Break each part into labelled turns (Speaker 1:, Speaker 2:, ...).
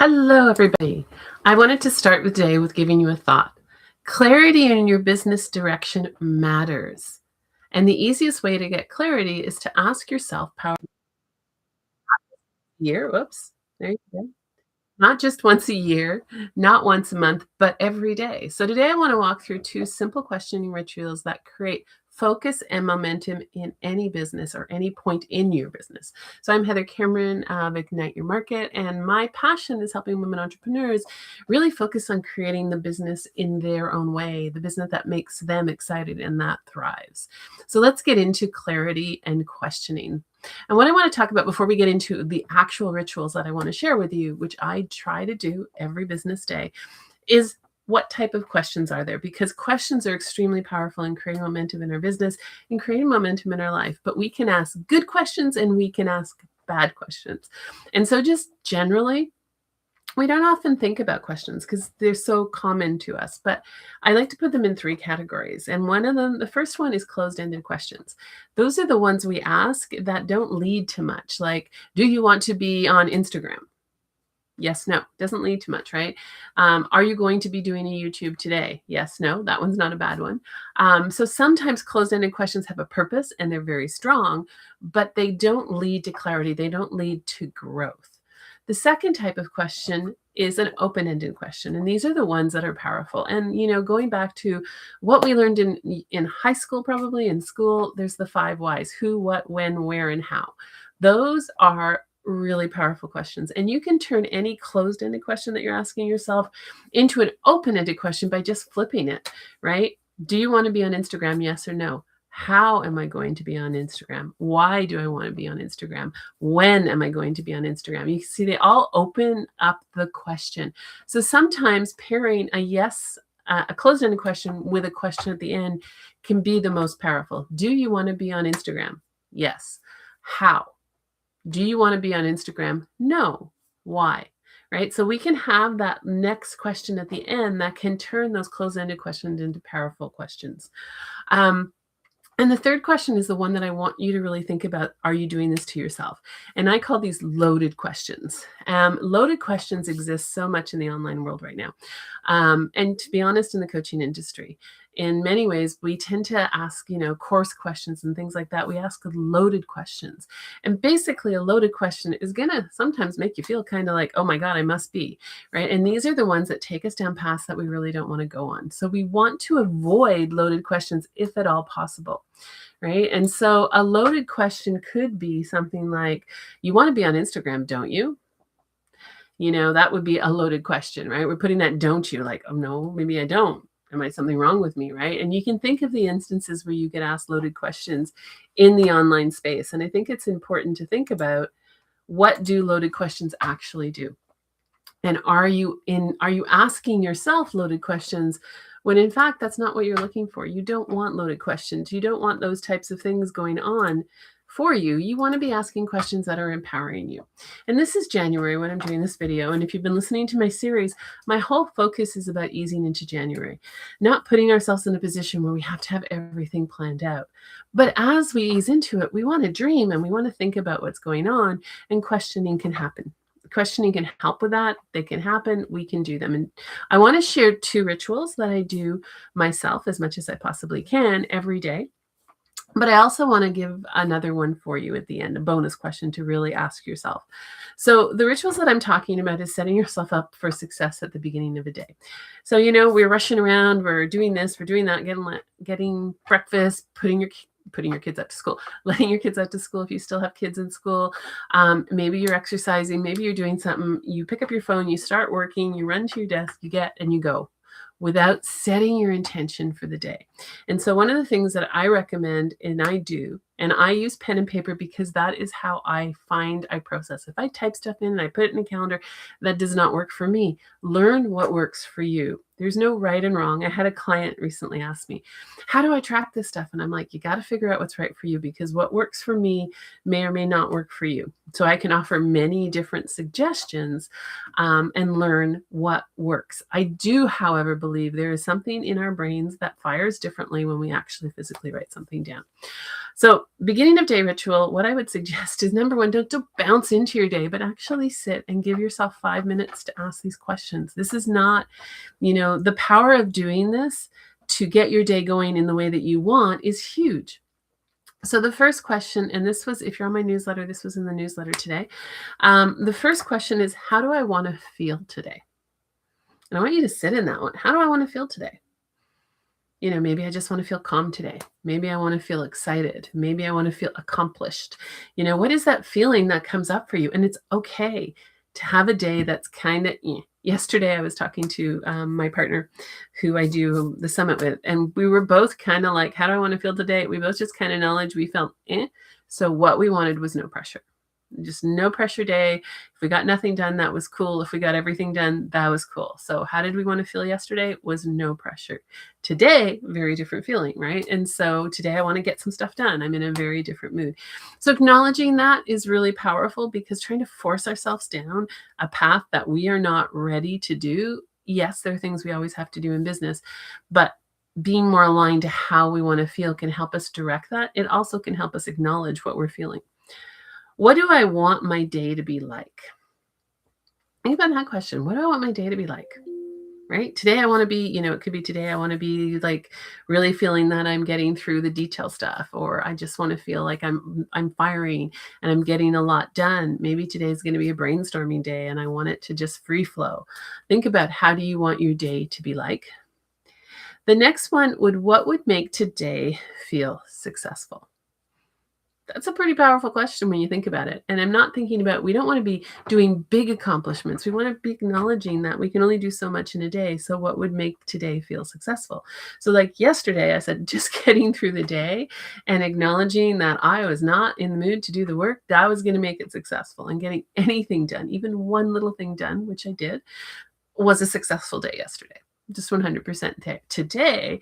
Speaker 1: Hello, everybody. I wanted to start the day with giving you a thought. Clarity in your business direction matters. And the easiest way to get clarity is to ask yourself, power year, whoops, there you go. Not just once a year, not once a month, but every day. So today I want to walk through two simple questioning rituals that create focus and momentum in any business or any point in your business. So I'm Heather Cameron of Ignite Your Market, and my passion is helping women entrepreneurs really focus on creating the business in their own way, the business that makes them excited and that thrives. So let's get into clarity and questioning. And what I want to talk about before we get into the actual rituals that I want to share with you, which I try to do every business day, is what type of questions are there? Because questions are extremely powerful in creating momentum in our business and creating momentum in our life. But we can ask good questions and we can ask bad questions. And so just generally, we don't often think about questions because they're so common to us, but I like to put them in three categories. And one of them, the first one is closed-ended questions. Those are the ones we ask that don't lead to much, like, do you want to be on Instagram? Yes, no, doesn't lead to much, right? Are you going to be doing a YouTube today? Yes, no, that one's not a bad one. So sometimes closed-ended questions have a purpose and they're very strong, but they don't lead to clarity. They don't lead to growth. The second type of question is an open-ended question, and these are the ones that are powerful. And going back to what we learned in high school, probably in school, there's the 5 whys: who, what, when, where, and how. Those are really powerful questions, and you can turn any closed-ended question that you're asking yourself into an open-ended question by just flipping it, right? Do you want to be on Instagram? Yes or no? How am I going to be on Instagram? Why do I want to be on Instagram? When am I going to be on Instagram? You see, they all open up the question. So sometimes pairing a closed-ended question with a question at the end can be the most powerful. Do you want to be on Instagram? Yes. How? Do you want to be on Instagram? No. Why? Right? So we can have that next question at the end that can turn those closed-ended questions into powerful questions. And the third question is the one that I want you to really think about. Are you doing this to yourself? And I call these loaded questions. Loaded questions exist so much in the online world right now. And to be honest, in the coaching industry, in many ways, we tend to ask, course questions and things like that. We ask loaded questions. And basically, a loaded question is going to sometimes make you feel kind of like, oh my God, I must be, right? And these are the ones that take us down paths that we really don't want to go on. So we want to avoid loaded questions if at all possible. Right. And so a loaded question could be something like, you want to be on Instagram, don't you? That would be a loaded question, right? We're putting that don't you, like, oh no, maybe I don't. Am I something wrong with me, right? And you can think of the instances where you get asked loaded questions in the online space. And I think it's important to think about, what do loaded questions actually do? And are you asking yourself loaded questions when in fact that's not what you're looking for? You don't want loaded questions. You don't want those types of things going on for you. You want to be asking questions that are empowering you. And this is January when I'm doing this video. And if you've been listening to my series, my whole focus is about easing into January, not putting ourselves in a position where we have to have everything planned out. But as we ease into it, we want to dream and we want to think about what's going on, and questioning can happen. Questioning can help with that. They can happen. We can do them. And I want to share 2 rituals that I do myself as much as I possibly can every day. But I also want to give another one for you at the end, a bonus question to really ask yourself. So the rituals that I'm talking about is setting yourself up for success at the beginning of a day. So, we're rushing around, we're doing this, we're doing that, getting breakfast, putting your kids out to school, letting your kids out to school if you still have kids in school. Maybe you're exercising, maybe you're doing something, you pick up your phone, you start working, you run to your desk, and you go, without setting your intention for the day. And so one of the things that I recommend, and I do, and I use pen and paper because that is how I process. If I type stuff in and I put it in a calendar, that does not work for me. Learn what works for you. There's no right and wrong. I had a client recently ask me, "How do I track this stuff?" And I'm like, "You got to figure out what's right for you because what works for me may or may not work for you." So I can offer many different suggestions and learn what works. I do, however, believe there is something in our brains that fires differently when we actually physically write something down. So, beginning of day ritual, what I would suggest is number one, don't bounce into your day, but actually sit and give yourself 5 minutes to ask these questions. This is not, the power of doing this to get your day going in the way that you want is huge. So the first question, and this was, if you're on my newsletter, this was in the newsletter today. The first question is, how do I want to feel today? And I want you to sit in that one. How do I want to feel today? Maybe I just want to feel calm today. Maybe I want to feel excited. Maybe I want to feel accomplished. What is that feeling that comes up for you? And it's okay to have a day that's kind of, yesterday I was talking to my partner who I do the summit with, and we were both kind of like, how do I want to feel today? We both just kind of acknowledged we felt eh. So what we wanted was no pressure. Just no pressure day. If we got nothing done, that was cool. If we got everything done, that was cool. So how did we want to feel yesterday? Was no pressure. Today, very different feeling, right? And so today I want to get some stuff done. I'm in a very different mood. So acknowledging that is really powerful because trying to force ourselves down a path that we are not ready to do. Yes, there are things we always have to do in business, but being more aligned to how we want to feel can help us direct that. It also can help us acknowledge what we're feeling. What do I want my day to be like? Think about that question. What do I want my day to be like? Right? Today I want to be, it could be today I want to be like really feeling that I'm getting through the detail stuff, or I just want to feel like I'm firing and I'm getting a lot done. Maybe today is going to be a brainstorming day and I want it to just free flow. Think about, how do you want your day to be like? The next one what would make today feel successful? That's a pretty powerful question when you think about it. And I'm not thinking about, we don't want to be doing big accomplishments. We want to be acknowledging that we can only do so much in a day. So what would make today feel successful? So like yesterday, I said, just getting through the day and acknowledging that I was not in the mood to do the work, that was going to make it successful. And getting anything done, even one little thing done, which I did, was a successful day yesterday. Just 100% there. Today,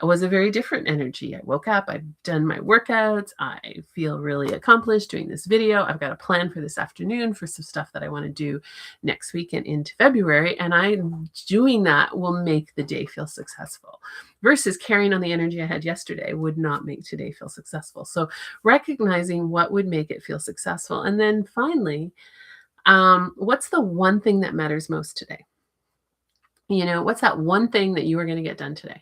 Speaker 1: it was a very different energy. I woke up, I've done my workouts, I feel really accomplished doing this video. I've got a plan for this afternoon for some stuff that I want to do next week and into February. And doing that will make the day feel successful versus carrying on the energy I had yesterday would not make today feel successful. So recognizing what would make it feel successful. And then finally, what's the one thing that matters most today? What's that one thing that you are going to get done today?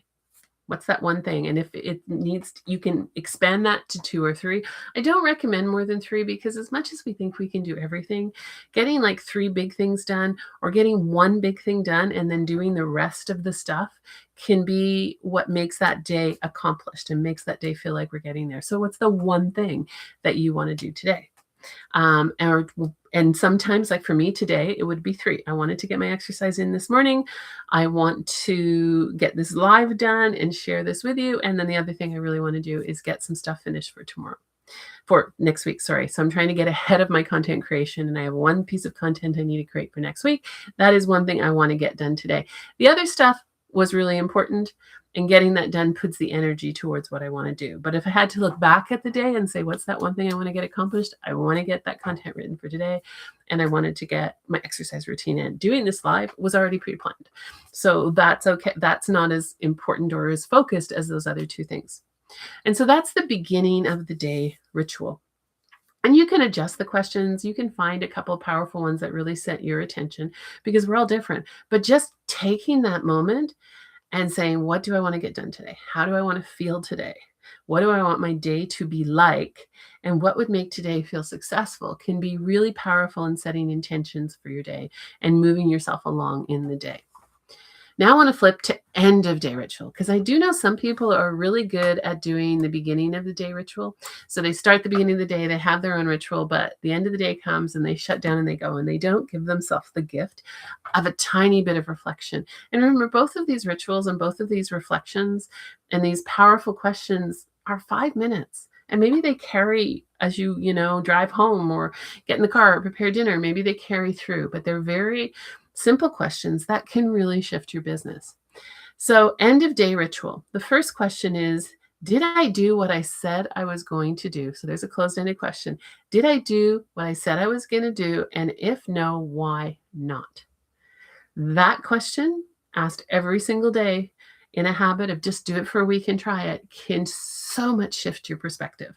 Speaker 1: What's that one thing? And if it needs, you can expand that to 2 or 3. I don't recommend more than 3 because as much as we think we can do everything, getting like 3 big things done or getting one big thing done and then doing the rest of the stuff can be what makes that day accomplished and makes that day feel like we're getting there. So what's the one thing that you want to do today? And sometimes, like for me today, it would be 3. I wanted to get my exercise in this morning. I want to get this live done and share this with you. And then the other thing I really want to do is get some stuff finished for next week. Sorry. So I'm trying to get ahead of my content creation, and I have one piece of content I need to create for next week. That is one thing I want to get done today. The other stuff was really important, and getting that done puts the energy towards what I want to do. But if I had to look back at the day and say, what's that one thing I want to get accomplished? I want to get that content written for today. And I wanted to get my exercise routine in. Doing this live was already pre-planned. So that's okay. That's not as important or as focused as those other 2 things. And so that's the beginning of the day ritual. And you can adjust the questions. You can find a couple of powerful ones that really set your attention because we're all different. But just taking that moment and saying, what do I want to get done today? How do I want to feel today? What do I want my day to be like? And what would make today feel successful can be really powerful in setting intentions for your day and moving yourself along in the day. Now I want to flip to end of day ritual because I do know some people are really good at doing the beginning of the day ritual. So they start the beginning of the day, they have their own ritual, but the end of the day comes and they shut down and they go and they don't give themselves the gift of a tiny bit of reflection. And remember, both of these rituals and both of these reflections and these powerful questions are 5 minutes. And maybe they carry as you, drive home or get in the car or prepare dinner. Maybe they carry through, but they're very simple questions that can really shift your business. So, end of day ritual. The first question is, did I do what I said I was going to do? So, there's a closed ended question. Did I do what I said I was going to do? And if no, why not? That question, asked every single day in a habit of just do it for a week and try it, can so much shift your perspective,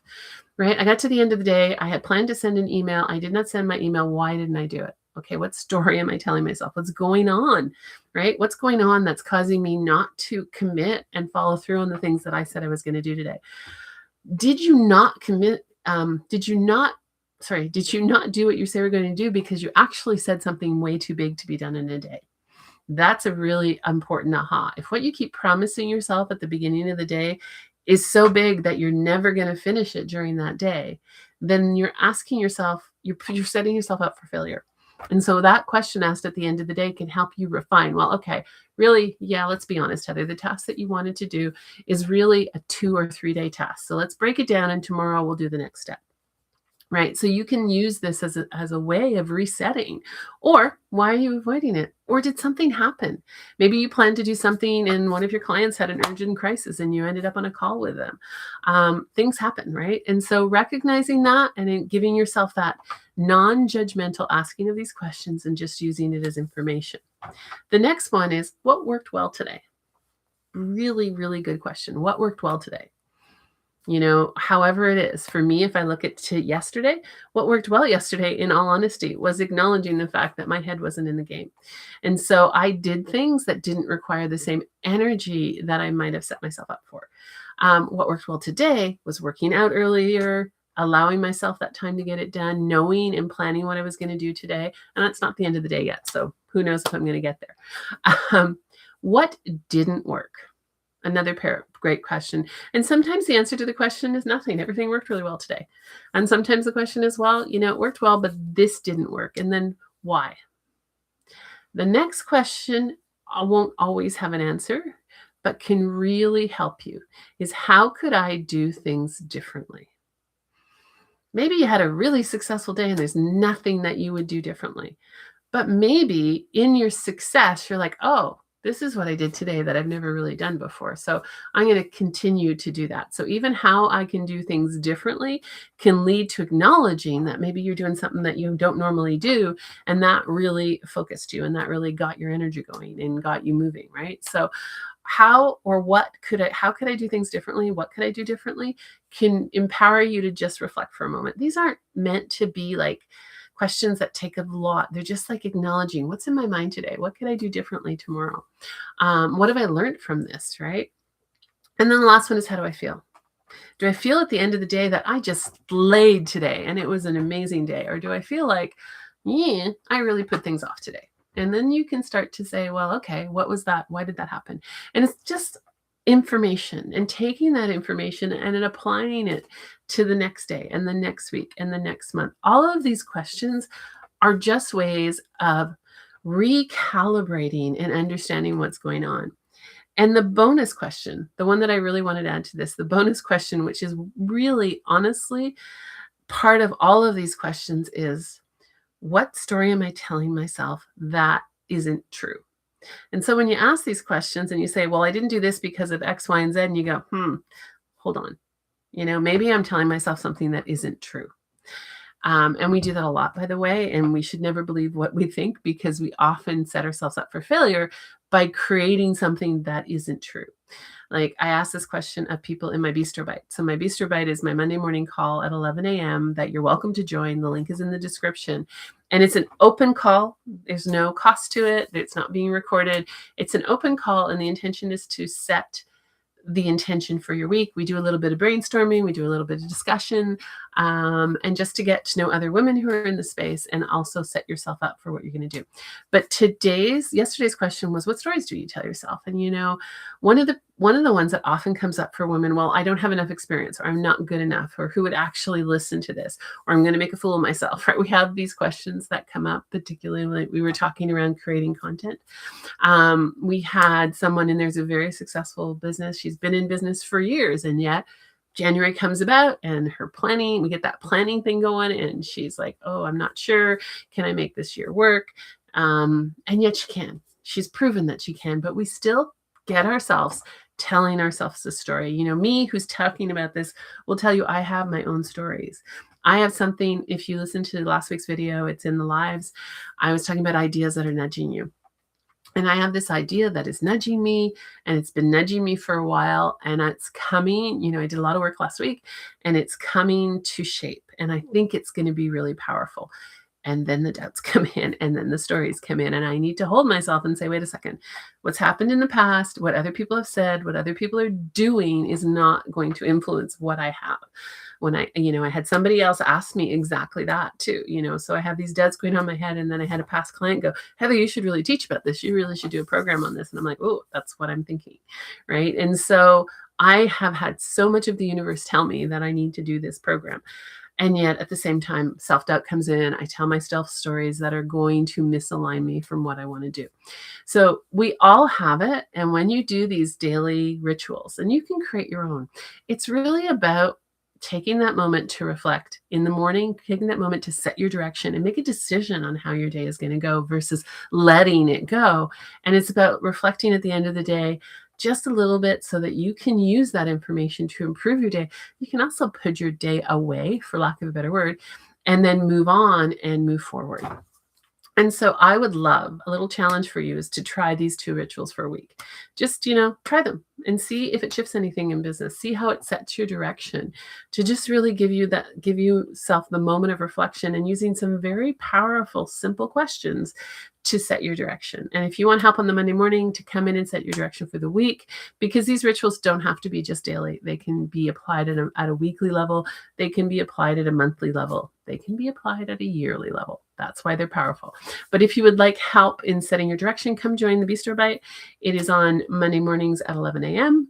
Speaker 1: right? I got to the end of the day. I had planned to send an email. I did not send my email. Why didn't I do it? Okay, what story am I telling myself? What's going on, right? What's going on that's causing me not to commit and follow through on the things that I said I was going to do today? Did you not commit? Did you not do what you say you were going to do because you actually said something way too big to be done in a day? That's a really important aha. If what you keep promising yourself at the beginning of the day is so big that you're never going to finish it during that day, then you're asking yourself, you're setting yourself up for failure. And so that question asked at the end of the day can help you refine. Well, okay, really, yeah, let's be honest, Heather. The task that you wanted to do is really a 2 or 3 day task. So let's break it down, and tomorrow we'll do the next step. Right. So you can use this as a way of resetting. Or why are you avoiding it? Or did something happen? Maybe you planned to do something and one of your clients had an urgent crisis and you ended up on a call with them. Things happen, right? And so recognizing that and then giving yourself that non-judgmental asking of these questions and just using it as information. The next one is, what worked well today? Really, really good question. What worked well today? However it is. For me, if I look at to yesterday, what worked well yesterday, in all honesty, was acknowledging the fact that my head wasn't in the game. And so I did things that didn't require the same energy that I might have set myself up for. What worked well today was working out earlier, allowing myself that time to get it done, knowing and planning what I was going to do today. And that's not the end of the day yet. So who knows if I'm going to get there. What didn't work? Another great question. And sometimes the answer to the question is nothing. Everything worked really well today. And sometimes the question is, well, it worked well, but this didn't work. And then why? The next question won't always have an answer, but can really help you is, how could I do things differently? Maybe you had a really successful day and there's nothing that you would do differently. But maybe in your success, you're like, oh, this is what I did today that I've never really done before. So I'm going to continue to do that. So even how I can do things differently can lead to acknowledging that maybe you're doing something that you don't normally do. And that really focused you and that really got your energy going and got you moving, right? So how could I do things differently? What could I do differently? Can empower you to just reflect for a moment. These aren't meant to be like questions that take a lot. They're just like acknowledging what's in my mind today. What could I do differently tomorrow? What have I learned from this, right? And then the last one is, how do I feel? Do I feel at the end of the day that I just slayed today and it was an amazing day? Or do I feel like, yeah, I really put things off today? And then you can start to say, well, okay, what was that? Why did that happen? And it's just information, and taking that information and then applying it to the next day and the next week and the next month. All of these questions are just ways of recalibrating and understanding what's going on. And the bonus question, the one that I really wanted to add to this, the bonus question, which is really honestly part of all of these questions, is, what story am I telling myself that isn't true? And so when you ask these questions and you say, well, I didn't do this because of X, Y, and Z, and you go, hold on. Maybe I'm telling myself something that isn't true. And we do that a lot, by the way, and we should never believe what we think, because we often set ourselves up for failure by creating something that isn't true. Like, I ask this question of people in my Bistro Bite. So my Bistro Bite is my Monday morning call at 11 a.m. that you're welcome to join. The link is in the description. And it's an open call. There's no cost to it. It's not being recorded. It's an open call, and the intention is to set the intention for your week. We do a little bit of brainstorming. We do a little bit of discussion, and just to get to know other women who are in the space, and also set yourself up for what you're going to do. But yesterday's question was, what stories do you tell yourself? And one of the ones that often comes up for women, well, I don't have enough experience, or I'm not good enough, or who would actually listen to this, or I'm going to make a fool of myself, right? We have these questions that come up, particularly when we were talking around creating content. We had someone in there's a very successful business. She's been in business for years, and yet January comes about and we get that planning thing going, and she's like, oh, I'm not sure. Can I make this year work? And yet she can. She's proven that she can, but we still get ourselves telling ourselves a story. Me who's talking about this will tell you I have my own stories. I have something, if you listen to last week's video, it's in the lives. I was talking about ideas that are nudging you. And I have this idea that is nudging me, and it's been nudging me for a while, and it's coming. I did a lot of work last week, and it's coming to shape. And I think it's going to be really powerful. And then the doubts come in, and then the stories come in, and I need to hold myself and say, wait a second, what's happened in the past, what other people have said, what other people are doing is not going to influence what I have. When I had somebody else ask me exactly that too, so I have these doubts going on in my head. And then I had a past client go, Heather, you should really teach about this. You really should do a program on this. And I'm like, oh, that's what I'm thinking. Right. And so I have had so much of the universe tell me that I need to do this program. And yet at the same time, self-doubt comes in. I tell myself stories that are going to misalign me from what I want to do. So we all have it. And when you do these daily rituals, and you can create your own, it's really about taking that moment to reflect in the morning, taking that moment to set your direction and make a decision on how your day is going to go versus letting it go. And it's about reflecting at the end of the day just a little bit so that you can use that information to improve your day. You can also put your day away, for lack of a better word, and then move on and move forward. And so I would love a little challenge for you is to try these 2 rituals for a week. Just, try them and see if it shifts anything in business. See how it sets your direction to just really give yourself the moment of reflection and using some very powerful, simple questions to set your direction. And if you want help on the Monday morning to come in and set your direction for the week, because these rituals don't have to be just daily. They can be applied at a weekly level. They can be applied at a monthly level. They can be applied at a yearly level. That's why they're powerful. But if you would like help in setting your direction, come join the Bistro Bite. It is on Monday mornings at 11 a.m.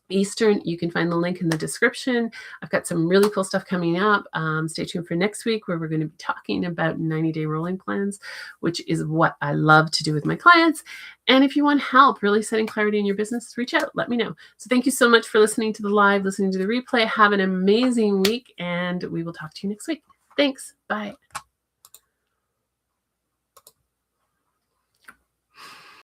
Speaker 1: Eastern. You can find the link in the description. I've got some really cool stuff coming up. Stay tuned for next week where we're going to be talking about 90-day rolling plans, which is what I love to do with my clients. And if you want help really setting clarity in your business, reach out. Let me know. So thank you so much for listening to the live, listening to the replay. Have an amazing week, and we will talk to you next week. Thanks. Bye.